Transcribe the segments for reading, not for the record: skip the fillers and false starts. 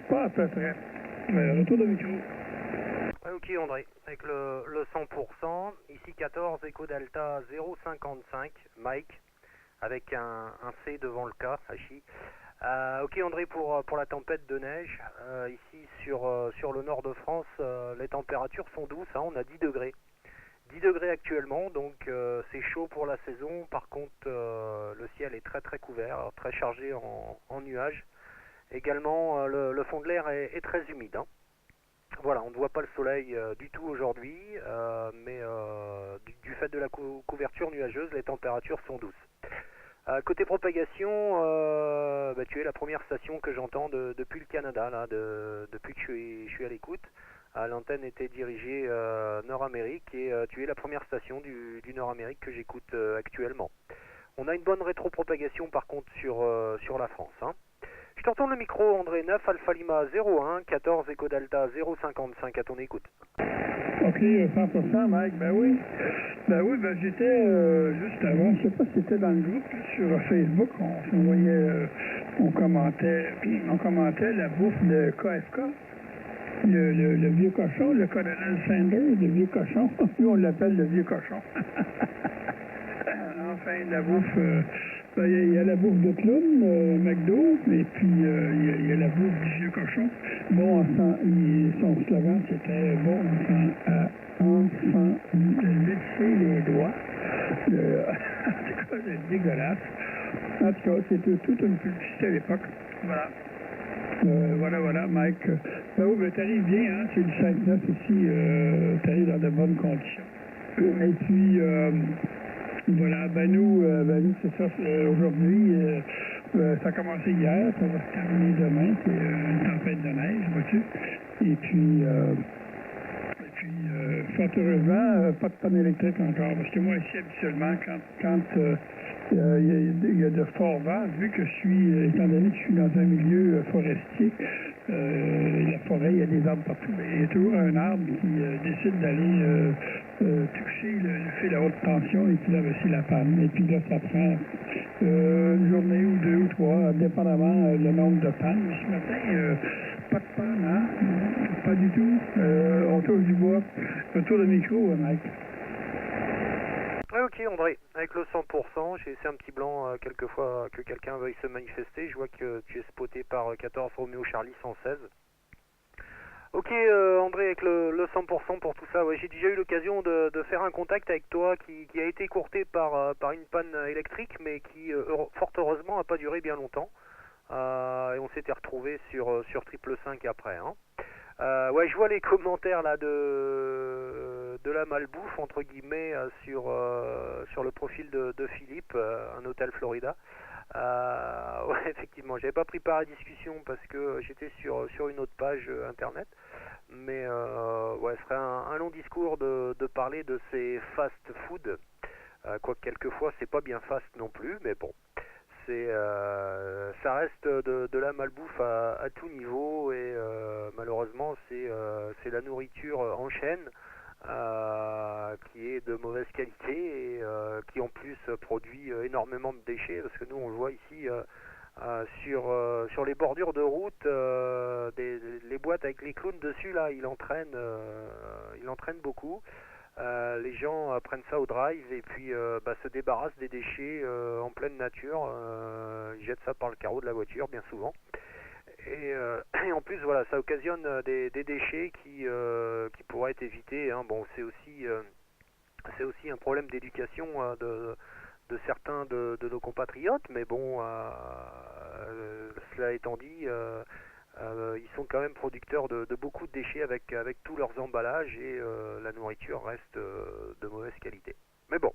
Pas à peu près. Retour de micro. Ok André, avec le 100%, ici 14, Echo Delta 055, Mike, avec un C devant le K, Hachi. Ok André, pour la tempête de neige, ici sur le nord de France, les températures sont douces, hein, on a 10 degrés. 10 degrés actuellement, donc c'est chaud pour la saison. Par contre, le ciel est très très couvert, très chargé en nuages. Également, le fond de l'air est très humide. Hein. Voilà, on ne voit pas le soleil du tout aujourd'hui, mais du fait de la couverture nuageuse, les températures sont douces. Côté propagation, tu es la première station que j'entends depuis le Canada, là, depuis que je suis à l'écoute. L'antenne était dirigée Nord-Amérique et tu es la première station du Nord-Amérique que j'écoute actuellement. On a une bonne rétropropagation par contre sur la France. Hein. Je te retourne le micro, André 9, Alpha Lima 01, 14, Echo Delta 055 à ton écoute. OK, 100%, Mike. Ben oui, j'étais juste avant, je sais pas si c'était dans le groupe, sur Facebook, on commentait la bouffe de KFK. Le vieux cochon, le colonel Sanders, le vieux cochon. Nous, on l'appelle le vieux cochon. Enfin, la bouffe, il y a la bouffe de clown, McDo, et puis il y a la bouffe du vieux cochon. Bon, son slogan, c'était « Bon, enfant, laissez les doigts ». En tout cas, c'est dégueulasse. En tout cas, c'était toute une publicité à l'époque. Voilà. Voilà, Mike. Ben, t'arrives bien, hein, c'est du 5-9 ici, t'arrives dans de bonnes conditions. Et puis, voilà, nous, c'est ça, aujourd'hui, ça a commencé hier, ça va se terminer demain, c'est une tempête de neige, vois-tu. Et puis, fort heureusement, pas de panne électrique encore, parce que moi, ici, habituellement, quand il y a de forts vents, vu que étant donné que je suis dans un milieu forestier, la forêt, il y a des arbres partout, mais il y a toujours un arbre qui décide d'aller toucher le fil à haute tension et puis là, c'est la panne. Et puis là, ça prend une journée ou deux ou trois, dépendamment le nombre de pannes. Ce matin, pas de panne, hein? Pas du tout. On touche du bois. Retour de micro, Mike. Ok André, avec le 100%, j'ai laissé un petit blanc quelquefois que quelqu'un veuille se manifester. Je vois que tu es spoté par 14 Romeo Charlie 116. Ok André, avec le 100% pour tout ça, ouais, j'ai déjà eu l'occasion de faire un contact avec toi qui a été écourté par une panne électrique, mais qui fort heureusement n'a pas duré bien longtemps. Et on s'était retrouvé sur 555 après. Hein. Ouais, je vois les commentaires là de la malbouffe entre guillemets sur le profil de Philippe, un hôtel Florida. Ouais, effectivement, j'avais pas pris part à la discussion parce que j'étais sur une autre page internet. Mais ouais, ce serait un long discours de parler de ces fast-food. Quoique quelquefois c'est pas bien fast non plus, mais bon. Ça reste de la malbouffe à tout niveau et malheureusement c'est la nourriture en chaîne qui est de mauvaise qualité et qui en plus produit énormément de déchets parce que nous on le voit ici sur les bordures de route les boîtes avec les clowns dessus là il entraîne beaucoup. Les gens prennent ça au drive et puis se débarrassent des déchets en pleine nature. Ils jettent ça par le carreau de la voiture bien souvent. Et en plus voilà, ça occasionne des déchets qui pourraient être évités. Hein. Bon, c'est aussi un problème d'éducation de certains de nos compatriotes, mais bon, cela étant dit, ils sont quand même producteurs de beaucoup de déchets avec tous leurs emballages et la nourriture reste de mauvaise qualité. Mais bon,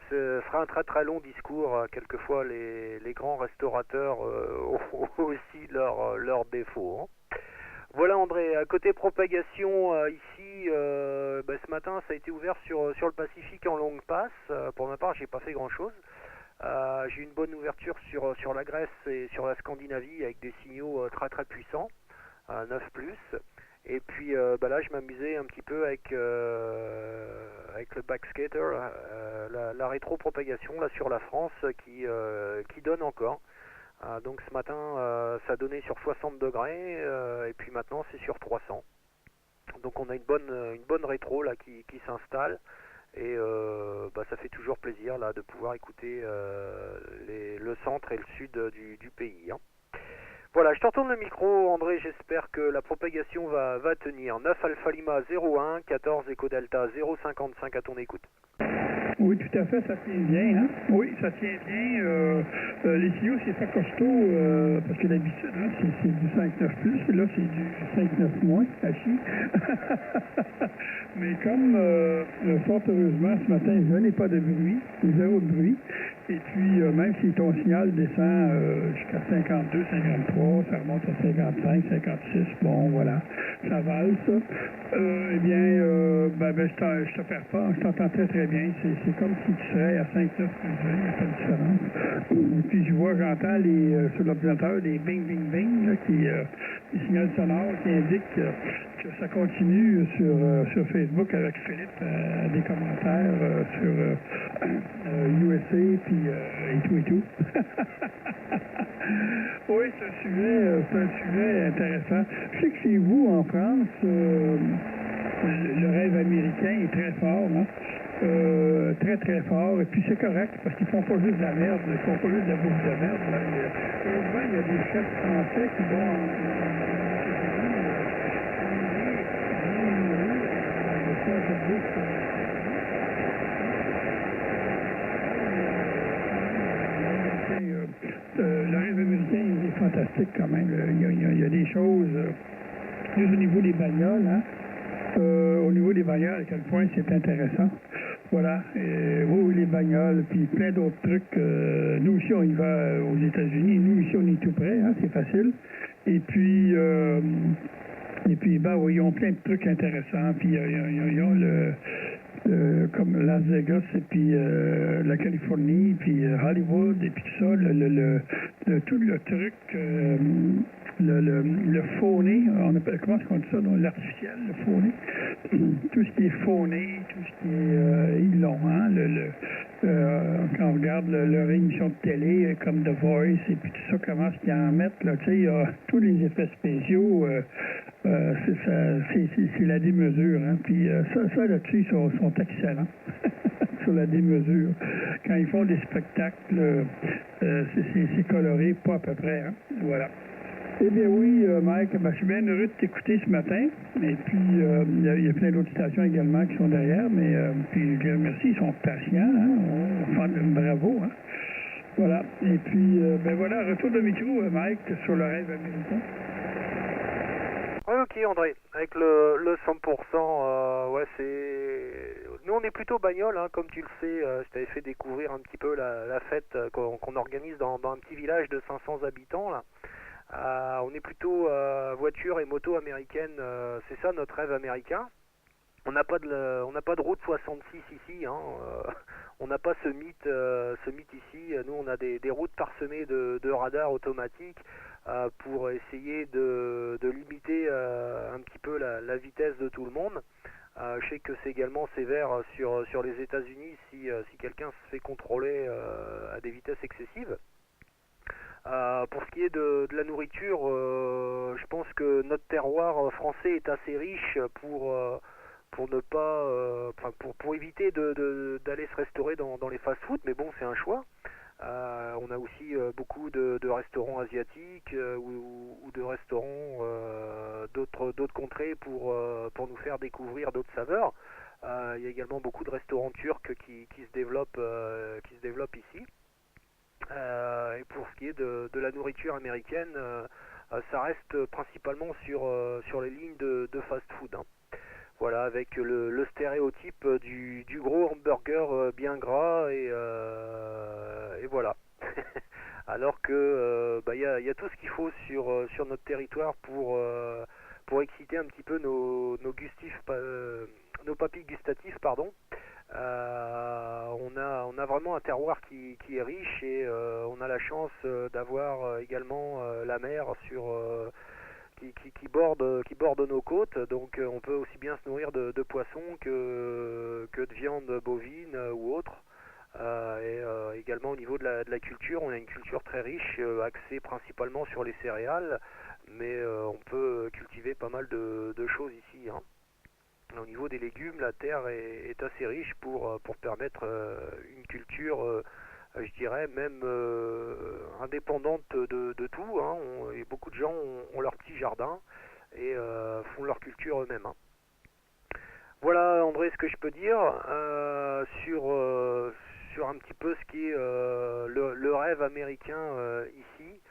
ce sera un très très long discours. Quelquefois, les grands restaurateurs ont aussi leurs défauts. Hein. Voilà André, à côté propagation, ici, ce matin ça a été ouvert sur le Pacifique en longue passe. Pour ma part, j'ai pas fait grand chose. J'ai eu une bonne ouverture sur la Grèce et sur la Scandinavie avec des signaux très très puissants, 9+. Et puis là je m'amusais un petit peu avec le backscatter, la rétro-propagation là sur la France qui donne encore. Donc ce matin, ça donnait sur 60 degrés, et puis maintenant c'est sur 300. Donc on a une bonne rétro là qui s'installe, et ça fait toujours plaisir là de pouvoir écouter le centre et le sud du pays. Hein. Voilà, je te retourne le micro, André, j'espère que la propagation va tenir. 9 Alpha Lima 01, 14 Echo Delta 055 à ton écoute. Oui, tout à fait, ça tient bien. Hein? Oui, ça tient bien. Les tuyaux, c'est pas costaud, parce que d'habitude, hein, c'est du 5.9 plus, là, c'est du 5.9 moins, hachi. Mais comme, fort heureusement, ce matin, je n'ai pas de bruit, zéro de bruit. Et puis, même si ton signal descend jusqu'à 52, 53, ça remonte à 55, 56, bon, voilà, ça valse. Eh bien, je te perds pas, je t'entends très très bien. C'est comme si tu serais à 5, 9 plus 20, il n'y a pas de différence. Et puis j'entends sur l'ordinateur des bing bing bing, là, les signaux sonores qui indiquent que ça continue sur Facebook avec Philippe, des commentaires sur USA puis et tout. Oui, c'est un sujet intéressant. Je sais que chez vous, en France, le rêve américain est très fort, hein? Très très fort, et puis c'est correct, parce qu'ils font pas juste de la merde, ils font pas juste de la bouffe de merde. Là. Heureusement, il y a des chefs français qui vont en le rêve américain est fantastique quand même. Il y a des choses, juste au niveau des bagnoles, hein? Au niveau des bagnoles, à quel point c'est intéressant. Voilà. Oui, les bagnoles, puis plein d'autres trucs. Nous aussi, on y va aux États-Unis. Nous ici, on est tout près, hein, c'est facile. Et puis, oui, ils ont plein de trucs intéressants. Puis, ils ont comme Las Vegas, et puis la Californie, puis Hollywood, et puis tout ça, tout le truc, le fauné, on appelle, comment est-ce qu'on dit ça, l'artificiel, le fauné, tout ce qui est fauné, tout ce qui est, ils l'ont, hein, quand on regarde leur émission de télé, comme The Voice, et puis tout ça, comment est-ce qu'ils en mettent, là, tu sais, il y a tous les effets spéciaux, c'est la démesure, hein, puis ça là-dessus, ils sont excellents. Sur la démesure. Quand ils font des spectacles, c'est coloré, pas à peu près. Hein? Voilà. Eh bien oui, Mike, je suis bien heureux de t'écouter ce matin. Et puis, il y a plein d'autres stations également qui sont derrière, mais puis je les remercie, ils sont patients. Hein? Bravo. Hein? Voilà. Et puis, voilà, retour de micro, Mike, sur le rêve américain. Ok, André, avec le 100%, ouais, c'est... Nous, on est plutôt bagnole, hein, comme tu le sais, je t'avais fait découvrir un petit peu la fête qu'on organise dans un petit village de 500 habitants, là. On est plutôt voiture et moto américaine, c'est ça notre rêve américain. On n'a pas de route 66 ici, hein, on n'a pas ce mythe ici. Nous, on a des routes parsemées de radars automatiques pour essayer de limiter un petit peu la vitesse de tout le monde. Je sais que c'est également sévère sur les États-Unis si quelqu'un se fait contrôler à des vitesses excessives. Pour ce qui est de la nourriture, je pense que notre terroir français est assez riche pour ne pas, pour éviter d'aller se restaurer dans les fast-food, mais bon, c'est un choix. On a aussi beaucoup de restaurants asiatiques ou de restaurants d'autres contrées pour nous faire découvrir d'autres saveurs. Il y a également beaucoup de restaurants turcs qui se développent ici. Et pour ce qui est de la nourriture américaine, ça reste principalement sur les lignes de fast-food. Hein. Voilà, avec le stéréotype du gros hamburger bien gras et voilà. Alors que y a tout ce qu'il faut sur notre territoire pour exciter un petit peu nos papilles gustatives, pardon. On a vraiment un terroir qui est riche et on a la chance d'avoir également la mer qui borde nos côtes, donc on peut aussi bien se nourrir de poissons que de viande bovine ou autre. Également au niveau de la culture, on a une culture très riche, axée principalement sur les céréales, mais on peut cultiver pas mal de choses ici, hein. Au niveau des légumes, la terre est assez riche pour permettre une culture, je dirais, même indépendante de tout, hein. Et beaucoup de gens ont leur petit jardin et font leur culture eux-mêmes, hein. Voilà, André, ce que je peux dire sur un petit peu ce qui est le rêve américain ici.